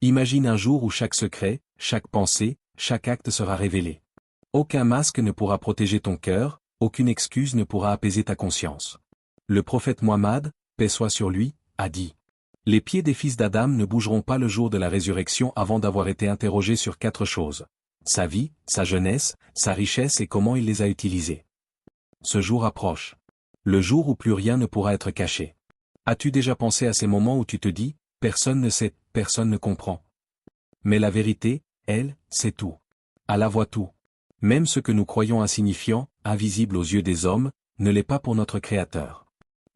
Imagine un jour où chaque secret, chaque pensée, chaque acte sera révélé. Aucun masque ne pourra protéger ton cœur, aucune excuse ne pourra apaiser ta conscience. Le prophète Muhammad, paix soit sur lui, a dit: les pieds des fils d'Adam ne bougeront pas le jour de la résurrection avant d'avoir été interrogés sur 4 choses: sa vie, sa jeunesse, sa richesse et comment il les a utilisées. Ce jour approche. Le jour où plus rien ne pourra être caché. As-tu déjà pensé à ces moments où tu te dis: personne ne sait, personne ne comprend? Mais la vérité, elle, sait tout. Allah voit tout. Même ce que nous croyons insignifiant, invisible aux yeux des hommes, ne l'est pas pour notre Créateur.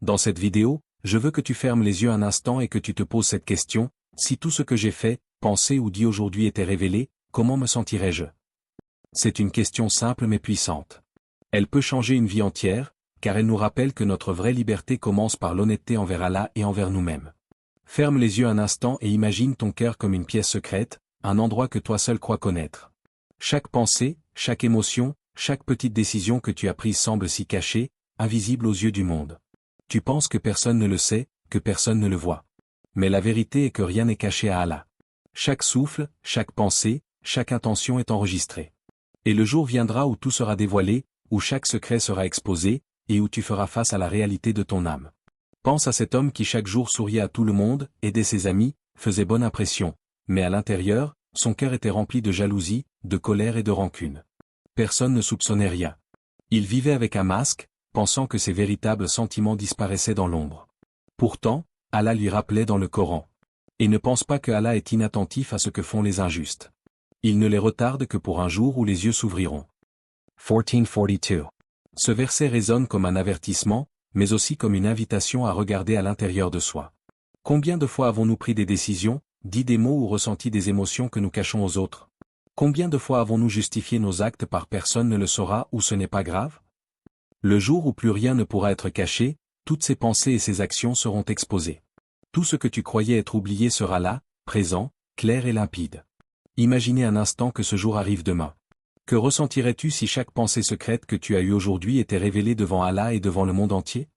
Dans cette vidéo, je veux que tu fermes les yeux un instant et que tu te poses cette question: si tout ce que j'ai fait, pensé ou dit aujourd'hui était révélé, comment me sentirais-je? C'est une question simple mais puissante. Elle peut changer une vie entière, car elle nous rappelle que notre vraie liberté commence par l'honnêteté envers Allah et envers nous-mêmes. Ferme les yeux un instant et imagine ton cœur comme une pièce secrète, un endroit que toi seul crois connaître. Chaque pensée, chaque émotion, chaque petite décision que tu as prise semble si cachée, invisible aux yeux du monde. Tu penses que personne ne le sait, que personne ne le voit. Mais la vérité est que rien n'est caché à Allah. Chaque souffle, chaque pensée, chaque intention est enregistrée. Et le jour viendra où tout sera dévoilé, où chaque secret sera exposé, et où tu feras face à la réalité de ton âme. Pense à cet homme qui chaque jour souriait à tout le monde, aidait ses amis, faisait bonne impression. Mais à l'intérieur, son cœur était rempli de jalousie, de colère et de rancune. Personne ne soupçonnait rien. Il vivait avec un masque, pensant que ses véritables sentiments disparaissaient dans l'ombre. Pourtant, Allah lui rappelait dans le Coran: et ne pense pas que Allah est inattentif à ce que font les injustes. Il ne les retarde que pour un jour où les yeux s'ouvriront. 1442. Ce verset résonne comme un avertissement, mais aussi comme une invitation à regarder à l'intérieur de soi. Combien de fois avons-nous pris des décisions, dit des mots ou ressenti des émotions que nous cachons aux autres? Combien de fois avons-nous justifié nos actes par personne ne le saura ou ce n'est pas grave? Le jour où plus rien ne pourra être caché, toutes ces pensées et ces actions seront exposées. Tout ce que tu croyais être oublié sera là, présent, clair et limpide. Imaginez un instant que ce jour arrive demain. Que ressentirais-tu si chaque pensée secrète que tu as eue aujourd'hui était révélée devant Allah et devant le monde entier?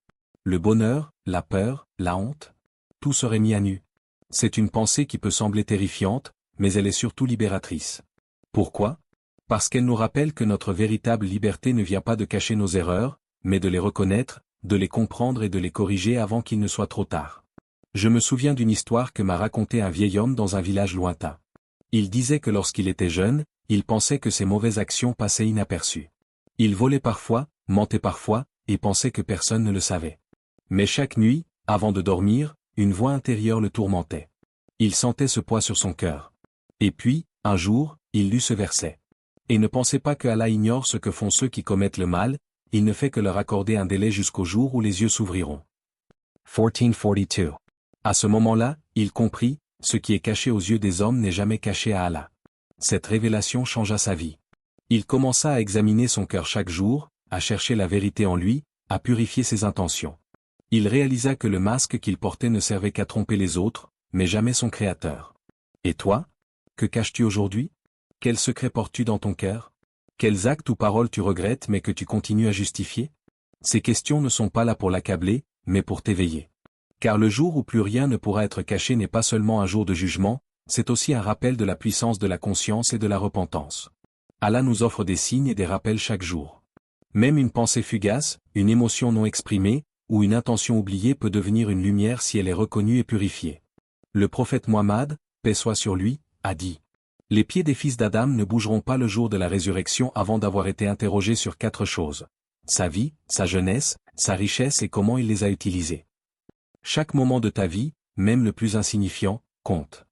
Le bonheur, la peur, la honte? Tout serait mis à nu. C'est une pensée qui peut sembler terrifiante, mais elle est surtout libératrice. Pourquoi? Parce qu'elle nous rappelle que notre véritable liberté ne vient pas de cacher nos erreurs, mais de les reconnaître, de les comprendre et de les corriger avant qu'il ne soit trop tard. Je me souviens d'une histoire que m'a racontée un vieil homme dans un village lointain. Il disait que lorsqu'il était jeune, il pensait que ses mauvaises actions passaient inaperçues. Il volait parfois, mentait parfois, et pensait que personne ne le savait. Mais chaque nuit, avant de dormir, une voix intérieure le tourmentait. Il sentait ce poids sur son cœur. Et puis, un jour, il lut ce verset. Et ne pensez pas que Allah ignore ce que font ceux qui commettent le mal, il ne fait que leur accorder un délai jusqu'au jour où les yeux s'ouvriront. 1442. À ce moment-là, il comprit: ce qui est caché aux yeux des hommes n'est jamais caché à Allah. Cette révélation changea sa vie. Il commença à examiner son cœur chaque jour, à chercher la vérité en lui, à purifier ses intentions. Il réalisa que le masque qu'il portait ne servait qu'à tromper les autres, mais jamais son Créateur. Et toi? Que caches-tu aujourd'hui? Quels secrets portes-tu dans ton cœur? Quels actes ou paroles tu regrettes mais que tu continues à justifier? Ces questions ne sont pas là pour l'accabler, mais pour t'éveiller. Car le jour où plus rien ne pourra être caché n'est pas seulement un jour de jugement, c'est aussi un rappel de la puissance de la conscience et de la repentance. Allah nous offre des signes et des rappels chaque jour. Même une pensée fugace, une émotion non exprimée, ou une intention oubliée peut devenir une lumière si elle est reconnue et purifiée. Le prophète Muhammad, paix soit sur lui, a dit: les pieds des fils d'Adam ne bougeront pas le jour de la résurrection avant d'avoir été interrogés sur 4 choses: sa vie, sa jeunesse, sa richesse et comment il les a utilisées. Chaque moment de ta vie, même le plus insignifiant, compte.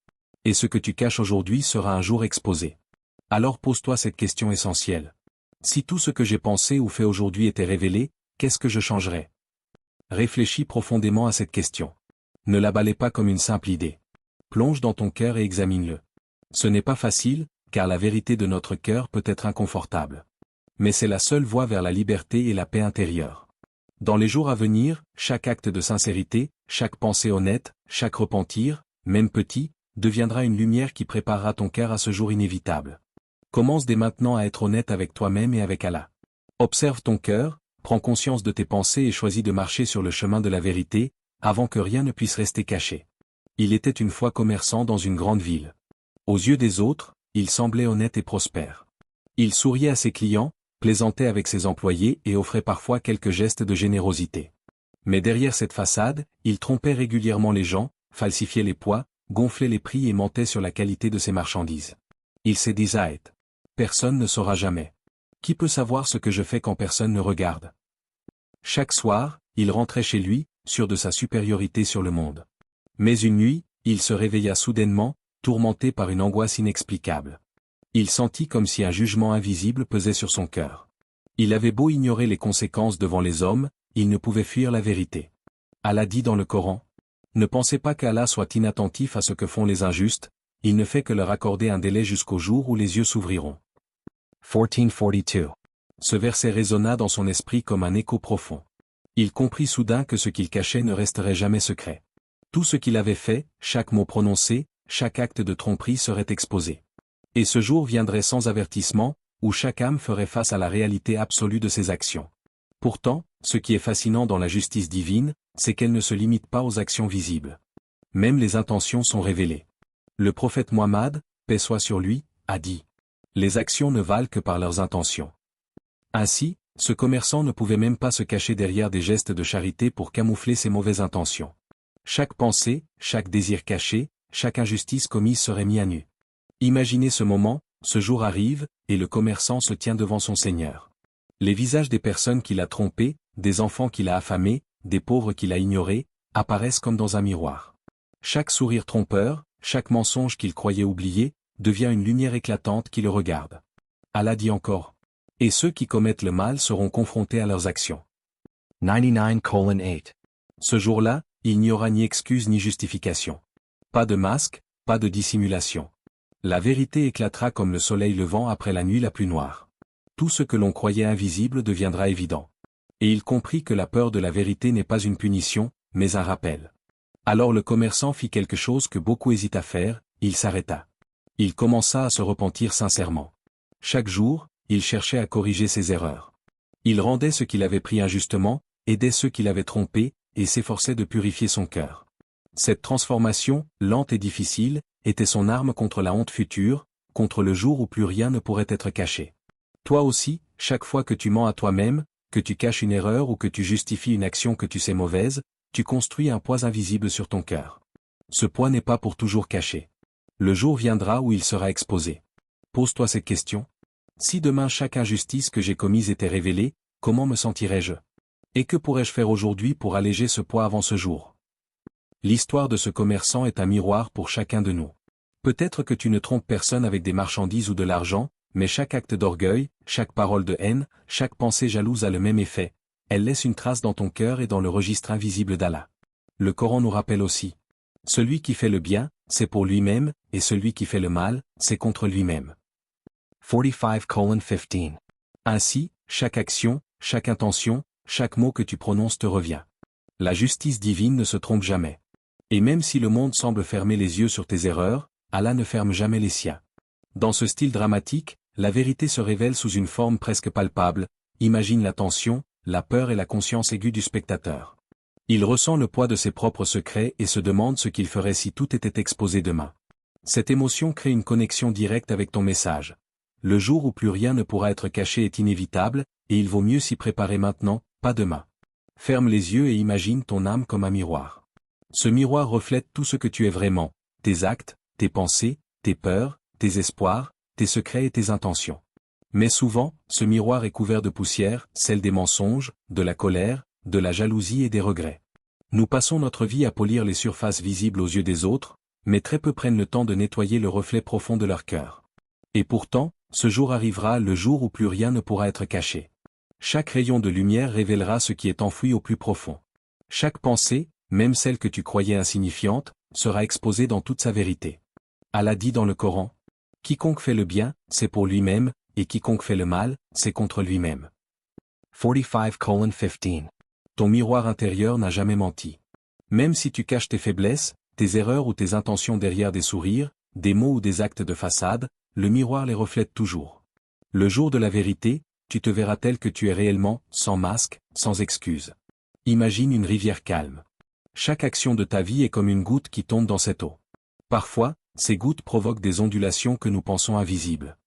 Et ce que tu caches aujourd'hui sera un jour exposé. Alors pose-toi cette question essentielle. Si tout ce que j'ai pensé ou fait aujourd'hui était révélé, qu'est-ce que je changerais? Réfléchis profondément à cette question. Ne la balaie pas comme une simple idée. Plonge dans ton cœur et examine-le. Ce n'est pas facile, car la vérité de notre cœur peut être inconfortable. Mais c'est la seule voie vers la liberté et la paix intérieure. Dans les jours à venir, chaque acte de sincérité, chaque pensée honnête, chaque repentir, même petit, deviendra une lumière qui préparera ton cœur à ce jour inévitable. Commence dès maintenant à être honnête avec toi-même et avec Allah. Observe ton cœur, prends conscience de tes pensées et choisis de marcher sur le chemin de la vérité, avant que rien ne puisse rester caché. Il était une fois commerçant dans une grande ville. Aux yeux des autres, il semblait honnête et prospère. Il souriait à ses clients, plaisantait avec ses employés et offrait parfois quelques gestes de générosité. Mais derrière cette façade, il trompait régulièrement les gens, falsifiait les poids, gonflait les prix et mentait sur la qualité de ses marchandises. Il s'est dit Zaïd. Personne ne saura jamais. Qui peut savoir ce que je fais quand personne ne regarde? Chaque soir, il rentrait chez lui, sûr de sa supériorité sur le monde. Mais une nuit, il se réveilla soudainement, tourmenté par une angoisse inexplicable. Il sentit comme si un jugement invisible pesait sur son cœur. Il avait beau ignorer les conséquences devant les hommes, il ne pouvait fuir la vérité. Allah dit dans le Coran: Ne pensez pas qu'Allah soit inattentif à ce que font les injustes, il ne fait que leur accorder un délai jusqu'au jour où les yeux s'ouvriront. 1442. Ce verset résonna dans son esprit comme un écho profond. Il comprit soudain que ce qu'il cachait ne resterait jamais secret. Tout ce qu'il avait fait, chaque mot prononcé, chaque acte de tromperie serait exposé. Et ce jour viendrait sans avertissement, où chaque âme ferait face à la réalité absolue de ses actions. Pourtant, ce qui est fascinant dans la justice divine, c'est qu'elle ne se limite pas aux actions visibles. Même les intentions sont révélées. Le prophète Muhammad, paix soit sur lui, a dit: Les actions ne valent que par leurs intentions. Ainsi, ce commerçant ne pouvait même pas se cacher derrière des gestes de charité pour camoufler ses mauvaises intentions. Chaque pensée, chaque désir caché, chaque injustice commise serait mis à nu. Imaginez ce moment, ce jour arrive, et le commerçant se tient devant son Seigneur. Les visages des personnes qu'il a trompées, des enfants qu'il a affamés, des pauvres qu'il a ignorés, apparaissent comme dans un miroir. Chaque sourire trompeur, chaque mensonge qu'il croyait oublié, devient une lumière éclatante qui le regarde. Allah dit encore: Et ceux qui commettent le mal seront confrontés à leurs actions. 99:8. Ce jour-là, il n'y aura ni excuse ni justification. Pas de masque, pas de dissimulation. La vérité éclatera comme le soleil levant après la nuit la plus noire. Tout ce que l'on croyait invisible deviendra évident. Et il comprit que la peur de la vérité n'est pas une punition, mais un rappel. Alors le commerçant fit quelque chose que beaucoup hésitent à faire, il s'arrêta. Il commença à se repentir sincèrement. Chaque jour, il cherchait à corriger ses erreurs. Il rendait ce qu'il avait pris injustement, aidait ceux qu'il avait trompés, et s'efforçait de purifier son cœur. Cette transformation, lente et difficile, était son arme contre la honte future, contre le jour où plus rien ne pourrait être caché. Toi aussi, chaque fois que tu mens à toi-même, que tu caches une erreur ou que tu justifies une action que tu sais mauvaise, tu construis un poids invisible sur ton cœur. Ce poids n'est pas pour toujours caché. Le jour viendra où il sera exposé. Pose-toi cette question. Si demain chaque injustice que j'ai commise était révélée, comment me sentirais-je? Et que pourrais-je faire aujourd'hui pour alléger ce poids avant ce jour? L'histoire de ce commerçant est un miroir pour chacun de nous. Peut-être que tu ne trompes personne avec des marchandises ou de l'argent, mais chaque acte d'orgueil, chaque parole de haine, chaque pensée jalouse a le même effet. Elle laisse une trace dans ton cœur et dans le registre invisible d'Allah. Le Coran nous rappelle aussi: celui qui fait le bien, c'est pour lui-même, et celui qui fait le mal, c'est contre lui-même. 45:15. Ainsi, chaque action, chaque intention, chaque mot que tu prononces te revient. La justice divine ne se trompe jamais. Et même si le monde semble fermer les yeux sur tes erreurs, Allah ne ferme jamais les siens. Dans ce style dramatique, la vérité se révèle sous une forme presque palpable. Imagine la tension, la peur et la conscience aiguë du spectateur. Il ressent le poids de ses propres secrets et se demande ce qu'il ferait si tout était exposé demain. Cette émotion crée une connexion directe avec ton message. Le jour où plus rien ne pourra être caché est inévitable, et il vaut mieux s'y préparer maintenant, pas demain. Ferme les yeux et imagine ton âme comme un miroir. Ce miroir reflète tout ce que tu es vraiment, tes actes, tes pensées, tes peurs, tes espoirs, tes secrets et tes intentions. Mais souvent, ce miroir est couvert de poussière, celle des mensonges, de la colère, de la jalousie et des regrets. Nous passons notre vie à polir les surfaces visibles aux yeux des autres, mais très peu prennent le temps de nettoyer le reflet profond de leur cœur. Et pourtant, ce jour arrivera, le jour où plus rien ne pourra être caché. Chaque rayon de lumière révélera ce qui est enfoui au plus profond. Chaque pensée, même celle que tu croyais insignifiante, sera exposée dans toute sa vérité. Allah dit dans le Coran: Quiconque fait le bien, c'est pour lui-même, et quiconque fait le mal, c'est contre lui-même. 45:15. Ton miroir intérieur n'a jamais menti. Même si tu caches tes faiblesses, tes erreurs ou tes intentions derrière des sourires, des mots ou des actes de façade, le miroir les reflète toujours. Le jour de la vérité, tu te verras tel que tu es réellement, sans masque, sans excuse. Imagine une rivière calme. Chaque action de ta vie est comme une goutte qui tombe dans cette eau. Parfois, Ces gouttes provoquent des ondulations que nous pensons invisibles.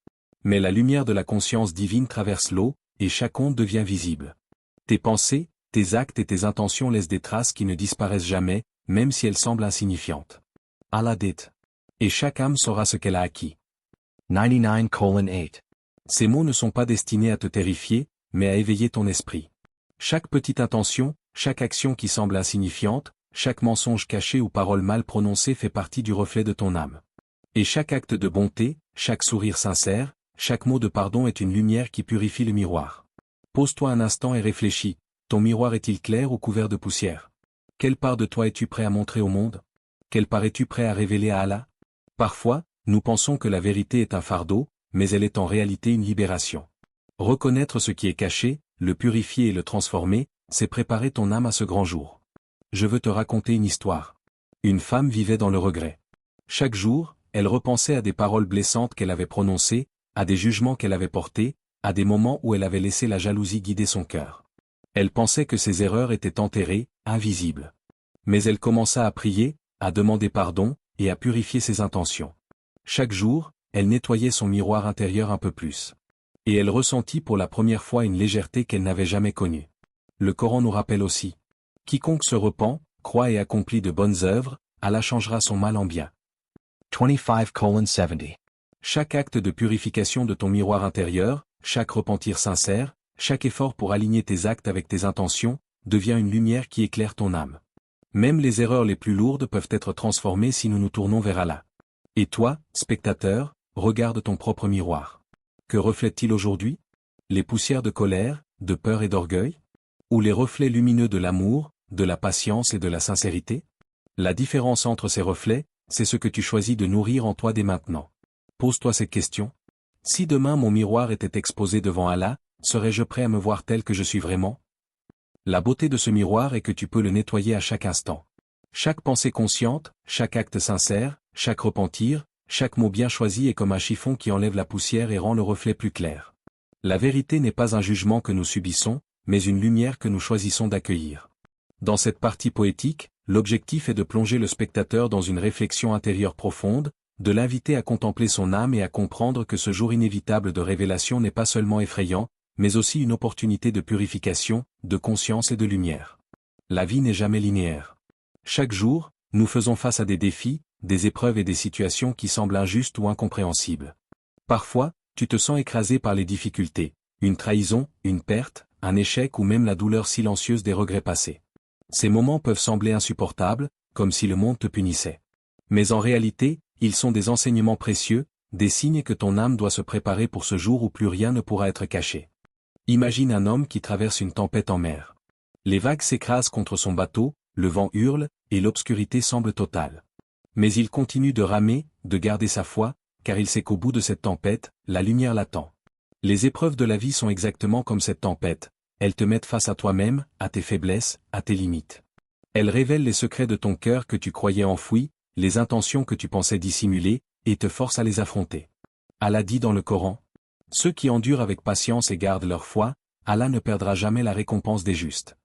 Mais la lumière de la conscience divine traverse l'eau, et chaque onde devient visible. Tes pensées, tes actes et tes intentions laissent des traces qui ne disparaissent jamais, même si elles semblent insignifiantes. Allah dit. Et chaque âme saura ce qu'elle a acquis. 99:8. Ces mots ne sont pas destinés à te terrifier, mais à éveiller ton esprit. Chaque petite intention, chaque action qui semble insignifiante, chaque mensonge caché ou parole mal prononcée fait partie du reflet de ton âme. Et chaque acte de bonté, chaque sourire sincère, chaque mot de pardon est une lumière qui purifie le miroir. Pose-toi un instant et réfléchis, ton miroir est-il clair ou couvert de poussière? Quelle part de toi es-tu prêt à montrer au monde? Quelle part es-tu prêt à révéler à Allah? Parfois, nous pensons que la vérité est un fardeau, mais elle est en réalité une libération. Reconnaître ce qui est caché, le purifier et le transformer, c'est préparer ton âme à ce grand jour. Je veux te raconter une histoire. Une femme vivait dans le regret. Chaque jour, elle repensait à des paroles blessantes qu'elle avait prononcées, à des jugements qu'elle avait portés, à des moments où elle avait laissé la jalousie guider son cœur. Elle pensait que ses erreurs étaient enterrées, invisibles. Mais elle commença à prier, à demander pardon, et à purifier ses intentions. Chaque jour, elle nettoyait son miroir intérieur un peu plus. Et elle ressentit pour la première fois une légèreté qu'elle n'avait jamais connue. Le Coran nous rappelle aussi. Quiconque se repent, croit et accomplit de bonnes œuvres, Allah changera son mal en bien. 25:70. Chaque acte de purification de ton miroir intérieur, chaque repentir sincère, chaque effort pour aligner tes actes avec tes intentions, devient une lumière qui éclaire ton âme. Même les erreurs les plus lourdes peuvent être transformées si nous nous tournons vers Allah. Et toi, spectateur, regarde ton propre miroir. Que reflète-t-il aujourd'hui? Les poussières de colère, de peur et d'orgueil? Ou les reflets lumineux de l'amour, de la patience et de la sincérité? La différence entre ces reflets, c'est ce que tu choisis de nourrir en toi dès maintenant. Pose-toi cette question. Si demain mon miroir était exposé devant Allah, serais-je prêt à me voir tel que je suis vraiment? La beauté de ce miroir est que tu peux le nettoyer à chaque instant. Chaque pensée consciente, chaque acte sincère, chaque repentir, chaque mot bien choisi est comme un chiffon qui enlève la poussière et rend le reflet plus clair. La vérité n'est pas un jugement que nous subissons, mais une lumière que nous choisissons d'accueillir. Dans cette partie poétique, l'objectif est de plonger le spectateur dans une réflexion intérieure profonde, de l'inviter à contempler son âme et à comprendre que ce jour inévitable de révélation n'est pas seulement effrayant, mais aussi une opportunité de purification, de conscience et de lumière. La vie n'est jamais linéaire. Chaque jour, nous faisons face à des défis, des épreuves et des situations qui semblent injustes ou incompréhensibles. Parfois, tu te sens écrasé par les difficultés, une trahison, une perte, un échec ou même la douleur silencieuse des regrets passés. Ces moments peuvent sembler insupportables, comme si le monde te punissait. Mais en réalité, ils sont des enseignements précieux, des signes que ton âme doit se préparer pour ce jour où plus rien ne pourra être caché. Imagine un homme qui traverse une tempête en mer. Les vagues s'écrasent contre son bateau, le vent hurle, et l'obscurité semble totale. Mais il continue de ramer, de garder sa foi, car il sait qu'au bout de cette tempête, la lumière l'attend. Les épreuves de la vie sont exactement comme cette tempête, elles te mettent face à toi-même, à tes faiblesses, à tes limites. Elles révèlent les secrets de ton cœur que tu croyais enfouis, les intentions que tu pensais dissimuler, et te forcent à les affronter. Allah dit dans le Coran, « Ceux qui endurent avec patience et gardent leur foi, Allah ne perdra jamais la récompense des justes. »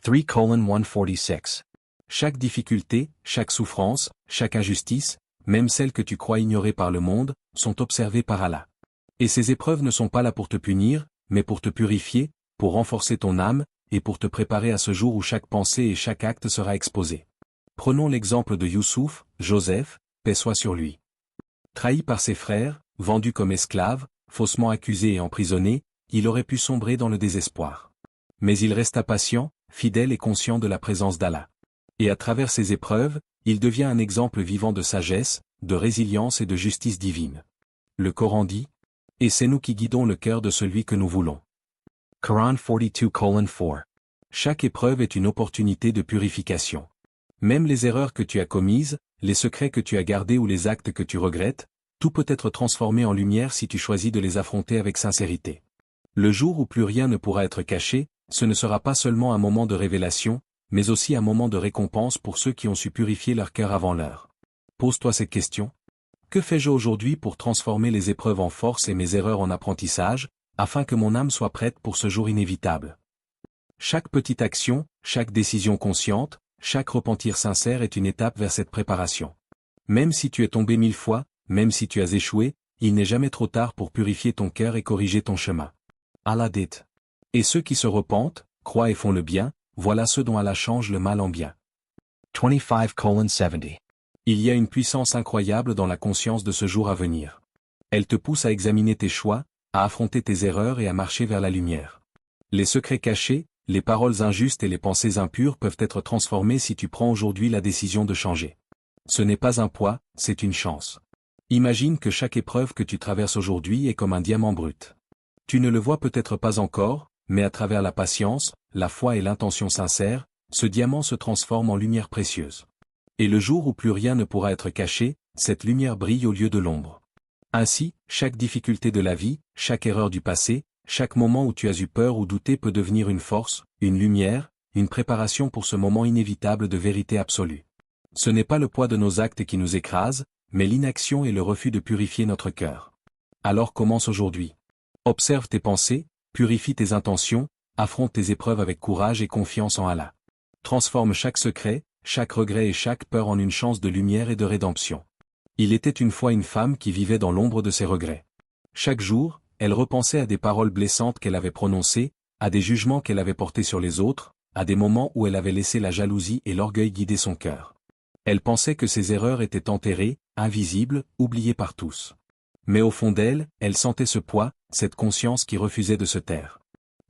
3:146. Chaque difficulté, chaque souffrance, chaque injustice, même celles que tu crois ignorées par le monde, sont observées par Allah. Et ces épreuves ne sont pas là pour te punir, mais pour te purifier, pour renforcer ton âme, et pour te préparer à ce jour où chaque pensée et chaque acte sera exposé. Prenons l'exemple de Youssouf, Joseph, paix soit sur lui. Trahi par ses frères, vendu comme esclave, faussement accusé et emprisonné, il aurait pu sombrer dans le désespoir. Mais il resta patient, fidèle et conscient de la présence d'Allah. Et à travers ces épreuves, il devient un exemple vivant de sagesse, de résilience et de justice divine. Le Coran dit, « Et c'est nous qui guidons le cœur de celui que nous voulons. » Quran 42:4. Chaque épreuve est une opportunité de purification. Même les erreurs que tu as commises, les secrets que tu as gardés ou les actes que tu regrettes, tout peut être transformé en lumière si tu choisis de les affronter avec sincérité. Le jour où plus rien ne pourra être caché, ce ne sera pas seulement un moment de révélation, mais aussi un moment de récompense pour ceux qui ont su purifier leur cœur avant l'heure. Pose-toi cette question. Que fais-je aujourd'hui pour transformer les épreuves en force et mes erreurs en apprentissage, afin que mon âme soit prête pour ce jour inévitable? Chaque petite action, chaque décision consciente, chaque repentir sincère est une étape vers cette préparation. Même si tu es tombé 1000 fois, même si tu as échoué, il n'est jamais trop tard pour purifier ton cœur et corriger ton chemin. Allah dit. Et ceux qui se repentent, croient et font le bien, voilà ceux dont Allah change le mal en bien. 25:70. Il y a une puissance incroyable dans la conscience de ce jour à venir. Elle te pousse à examiner tes choix, à affronter tes erreurs et à marcher vers la lumière. Les secrets cachés, les paroles injustes et les pensées impures peuvent être transformés si tu prends aujourd'hui la décision de changer. Ce n'est pas un poids, c'est une chance. Imagine que chaque épreuve que tu traverses aujourd'hui est comme un diamant brut. Tu ne le vois peut-être pas encore, mais à travers la patience, la foi et l'intention sincère, ce diamant se transforme en lumière précieuse. Et le jour où plus rien ne pourra être caché, cette lumière brille au lieu de l'ombre. Ainsi, chaque difficulté de la vie, chaque erreur du passé, chaque moment où tu as eu peur ou douté peut devenir une force, une lumière, une préparation pour ce moment inévitable de vérité absolue. Ce n'est pas le poids de nos actes qui nous écrase, mais l'inaction et le refus de purifier notre cœur. Alors commence aujourd'hui. Observe tes pensées, purifie tes intentions, affronte tes épreuves avec courage et confiance en Allah. Transforme chaque secret, chaque regret et chaque peur en une chance de lumière et de rédemption. Il était une fois une femme qui vivait dans l'ombre de ses regrets. Chaque jour, elle repensait à des paroles blessantes qu'elle avait prononcées, à des jugements qu'elle avait portés sur les autres, à des moments où elle avait laissé la jalousie et l'orgueil guider son cœur. Elle pensait que ses erreurs étaient enterrées, invisibles, oubliées par tous. Mais au fond d'elle, elle sentait ce poids, cette conscience qui refusait de se taire.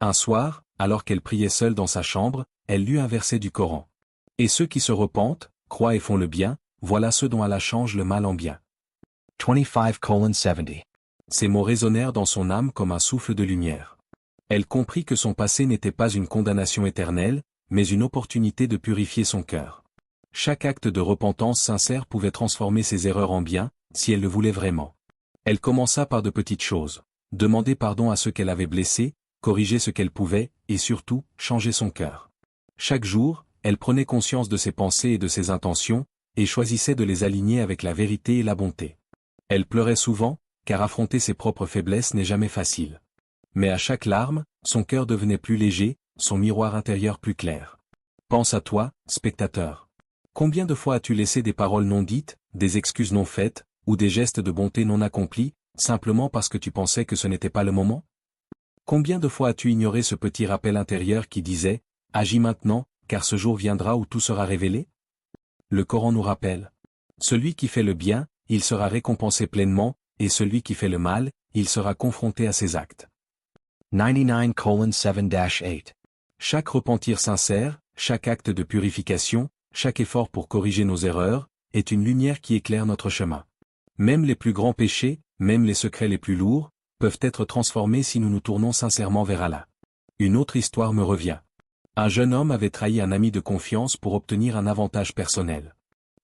Un soir, alors qu'elle priait seule dans sa chambre, elle lut un verset du Coran. Et ceux qui se repentent, croient et font le bien, voilà ceux dont Allah change le mal en bien. 25:70. Ces mots résonnèrent dans son âme comme un souffle de lumière. Elle comprit que son passé n'était pas une condamnation éternelle, mais une opportunité de purifier son cœur. Chaque acte de repentance sincère pouvait transformer ses erreurs en bien, si elle le voulait vraiment. Elle commença par de petites choses. Demander pardon à ceux qu'elle avait blessés, corriger ce qu'elle pouvait, et surtout, changer son cœur. Chaque jour, elle prenait conscience de ses pensées et de ses intentions, et choisissait de les aligner avec la vérité et la bonté. Elle pleurait souvent, car affronter ses propres faiblesses n'est jamais facile. Mais à chaque larme, son cœur devenait plus léger, son miroir intérieur plus clair. Pense à toi, spectateur. Combien de fois as-tu laissé des paroles non dites, des excuses non faites, ou des gestes de bonté non accomplis, simplement parce que tu pensais que ce n'était pas le moment? Combien de fois as-tu ignoré ce petit rappel intérieur qui disait « Agis maintenant, car ce jour viendra où tout sera révélé » Le Coran nous rappelle. Celui qui fait le bien, il sera récompensé pleinement, et celui qui fait le mal, il sera confronté à ses actes. 99:7-8. Chaque repentir sincère, chaque acte de purification, chaque effort pour corriger nos erreurs, est une lumière qui éclaire notre chemin. Même les plus grands péchés, même les secrets les plus lourds, peuvent être transformés si nous nous tournons sincèrement vers Allah. Une autre histoire me revient. Un jeune homme avait trahi un ami de confiance pour obtenir un avantage personnel.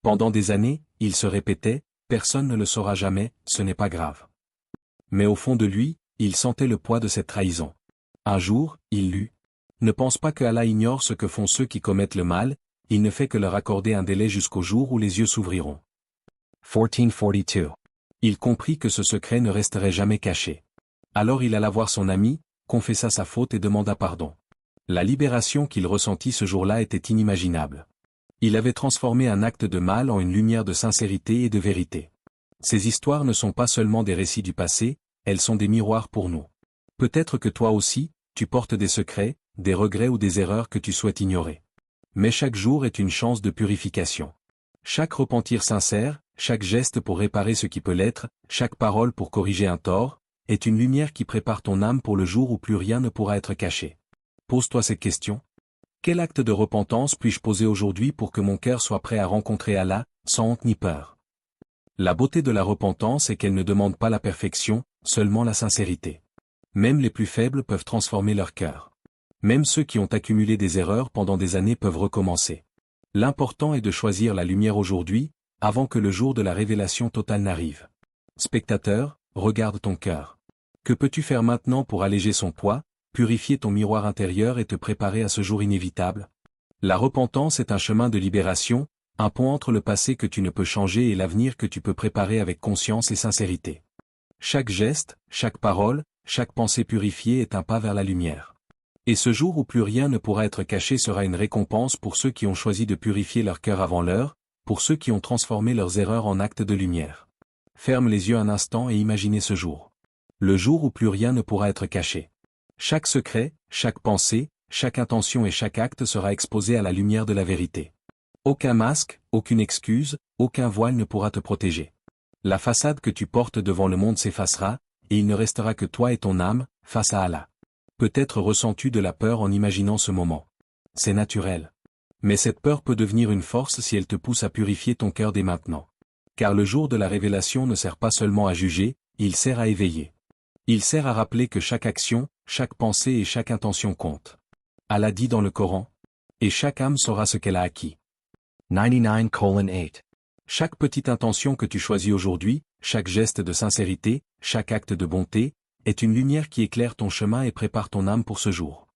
Pendant des années, il se répétait, personne ne le saura jamais, ce n'est pas grave. Mais au fond de lui, il sentait le poids de cette trahison. Un jour, il lut. Ne pense pas que Allah ignore ce que font ceux qui commettent le mal, il ne fait que leur accorder un délai jusqu'au jour où les yeux s'ouvriront. 14:42. Il comprit que ce secret ne resterait jamais caché. Alors il alla voir son ami, confessa sa faute et demanda pardon. La libération qu'il ressentit ce jour-là était inimaginable. Il avait transformé un acte de mal en une lumière de sincérité et de vérité. Ces histoires ne sont pas seulement des récits du passé, elles sont des miroirs pour nous. Peut-être que toi aussi, tu portes des secrets, des regrets ou des erreurs que tu souhaites ignorer. Mais chaque jour est une chance de purification. Chaque repentir sincère, chaque geste pour réparer ce qui peut l'être, chaque parole pour corriger un tort, est une lumière qui prépare ton âme pour le jour où plus rien ne pourra être caché. Pose-toi cette question. Quel acte de repentance puis-je poser aujourd'hui pour que mon cœur soit prêt à rencontrer Allah, sans honte ni peur? La beauté de la repentance est qu'elle ne demande pas la perfection, seulement la sincérité. Même les plus faibles peuvent transformer leur cœur. Même ceux qui ont accumulé des erreurs pendant des années peuvent recommencer. L'important est de choisir la lumière aujourd'hui, avant que le jour de la révélation totale n'arrive. Spectateur, regarde ton cœur. Que peux-tu faire maintenant pour alléger son poids, purifier ton miroir intérieur et te préparer à ce jour inévitable? La repentance est un chemin de libération, un pont entre le passé que tu ne peux changer et l'avenir que tu peux préparer avec conscience et sincérité. Chaque geste, chaque parole, chaque pensée purifiée est un pas vers la lumière. Et ce jour où plus rien ne pourra être caché sera une récompense pour ceux qui ont choisi de purifier leur cœur avant l'heure, pour ceux qui ont transformé leurs erreurs en actes de lumière. Ferme les yeux un instant et imaginez ce jour. Le jour où plus rien ne pourra être caché. Chaque secret, chaque pensée, chaque intention et chaque acte sera exposé à la lumière de la vérité. Aucun masque, aucune excuse, aucun voile ne pourra te protéger. La façade que tu portes devant le monde s'effacera, et il ne restera que toi et ton âme, face à Allah. Peut-être ressens-tu de la peur en imaginant ce moment. C'est naturel. Mais cette peur peut devenir une force si elle te pousse à purifier ton cœur dès maintenant. Car le jour de la révélation ne sert pas seulement à juger, il sert à éveiller. Il sert à rappeler que chaque action, chaque pensée et chaque intention compte. Allah dit dans le Coran, « Et chaque âme saura ce qu'elle a acquis. » 99:8. Chaque petite intention que tu choisis aujourd'hui, chaque geste de sincérité, chaque acte de bonté, est une lumière qui éclaire ton chemin et prépare ton âme pour ce jour.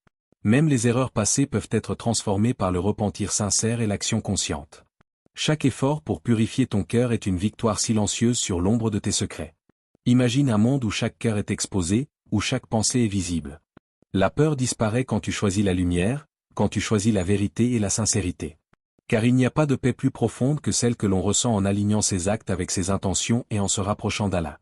Même les erreurs passées peuvent être transformées par le repentir sincère et l'action consciente. Chaque effort pour purifier ton cœur est une victoire silencieuse sur l'ombre de tes secrets. Imagine un monde où chaque cœur est exposé, où chaque pensée est visible. La peur disparaît quand tu choisis la lumière, quand tu choisis la vérité et la sincérité. Car il n'y a pas de paix plus profonde que celle que l'on ressent en alignant ses actes avec ses intentions et en se rapprochant d'Allah.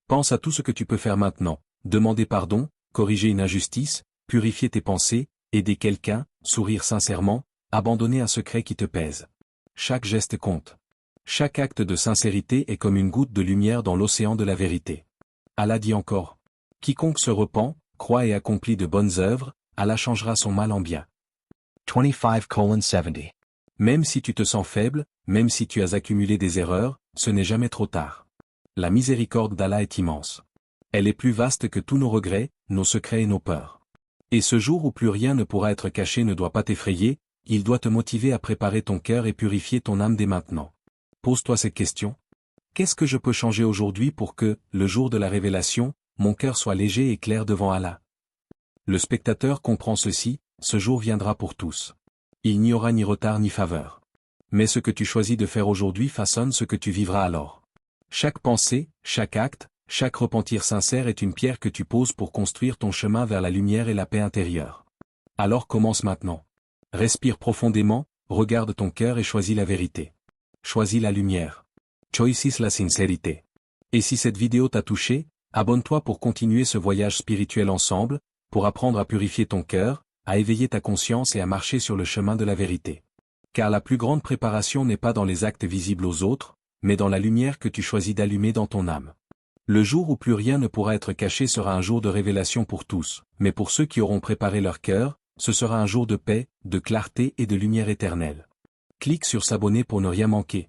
Pense à tout ce que tu peux faire maintenant, demander pardon, corriger une injustice, purifier tes pensées, aider quelqu'un, sourire sincèrement, abandonner un secret qui te pèse. Chaque geste compte. Chaque acte de sincérité est comme une goutte de lumière dans l'océan de la vérité. Allah dit encore, « Quiconque se repent, croit et accomplit de bonnes œuvres, Allah changera son mal en bien. » 25:70. Même si tu te sens faible, même si tu as accumulé des erreurs, ce n'est jamais trop tard. La miséricorde d'Allah est immense. Elle est plus vaste que tous nos regrets, nos secrets et nos peurs. Et ce jour où plus rien ne pourra être caché ne doit pas t'effrayer, il doit te motiver à préparer ton cœur et purifier ton âme dès maintenant. Pose-toi cette question. Qu'est-ce que je peux changer aujourd'hui pour que, le jour de la révélation, mon cœur soit léger et clair devant Allah? Le spectateur comprend ceci, ce jour viendra pour tous. Il n'y aura ni retard ni faveur. Mais ce que tu choisis de faire aujourd'hui façonne ce que tu vivras alors. Chaque pensée, chaque acte, chaque repentir sincère est une pierre que tu poses pour construire ton chemin vers la lumière et la paix intérieure. Alors commence maintenant. Respire profondément, regarde ton cœur et choisis la vérité. Choisis la lumière. Choisis la sincérité. Et si cette vidéo t'a touché, abonne-toi pour continuer ce voyage spirituel ensemble, pour apprendre à purifier ton cœur, à éveiller ta conscience et à marcher sur le chemin de la vérité. Car la plus grande préparation n'est pas dans les actes visibles aux autres, mais dans la lumière que tu choisis d'allumer dans ton âme. Le jour où plus rien ne pourra être caché sera un jour de révélation pour tous, mais pour ceux qui auront préparé leur cœur, ce sera un jour de paix, de clarté et de lumière éternelle. Clique sur s'abonner pour ne rien manquer.